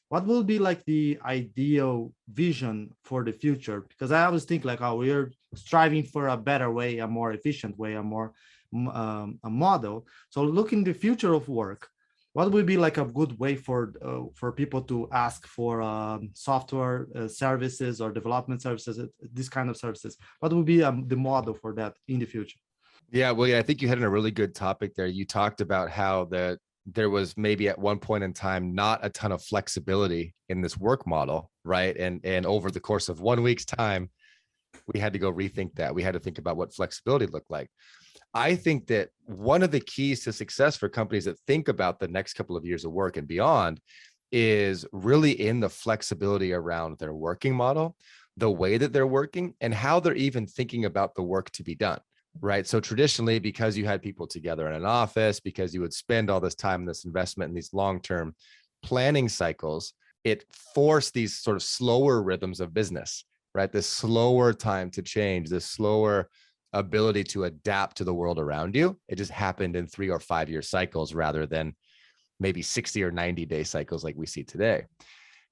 what will be like the ideal vision for the future? Because I always think like, oh, we're striving for a better way, a more efficient way, a more a model. So looking the future of work, what would be like a good way for people to ask for software services or development services, this kind of services? What would be the model for that in the future? Yeah, well, yeah, I think you hit on a really good topic there. You talked about how there was maybe at one point in time not a ton of flexibility in this work model, right? And over the course of 1 week's time, we had to go rethink that. We had to think about what flexibility looked like. I think that one of the keys to success for companies that think about the next couple of years of work and beyond is really in the flexibility around their working model, the way that they're working, and how they're even thinking about the work to be done. Right. So traditionally, because you had people together in an office, because you would spend all this time in this investment in these long-term planning cycles, it forced these sort of slower rhythms of business, right? This slower time to change, this slower ability to adapt to the world around you. It just happened in 3 or 5 year cycles rather than maybe 60 or 90-day cycles like we see today.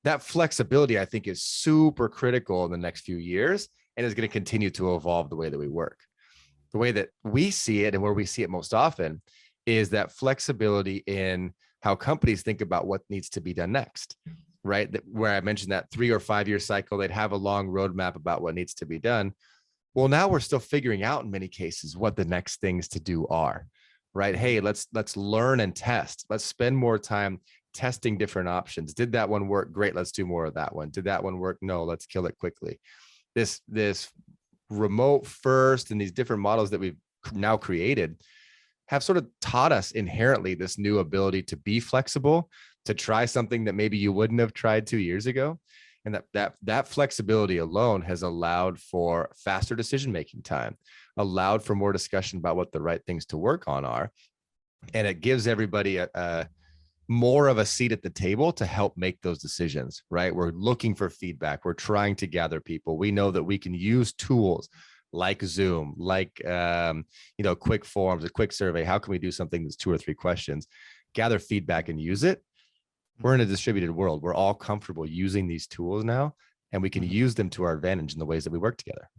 That flexibility, I think, is super critical in the next few years and is going to continue to evolve the way that we work. The way that we see it and where we see it most often is that flexibility in how companies think about what needs to be done next, right? Where I mentioned that 3 or 5 year cycle, they'd have a long roadmap about what needs to be done. Well, now we're still figuring out in many cases what the next things to do are, right? Hey, let's learn and test. Let's spend more time testing different options. Did that one work? Great. Let's do more of that one. Did that one work? No, let's kill it quickly. This remote first and these different models that we've now created have sort of taught us inherently this new ability to be flexible, to try something that maybe you wouldn't have tried 2 years ago. And that flexibility alone has allowed for faster decision-making time, allowed for more discussion about what the right things to work on are. And it gives everybody a more of a seat at the table to help make those decisions, right? We're looking for feedback. We're trying to gather people. We know that we can use tools like Zoom, like, quick forms, a quick survey. How can we do something that's 2 or 3 questions, gather feedback and use it? We're in a distributed world. We're all comfortable using these tools now, and we can use them to our advantage in the ways that we work together.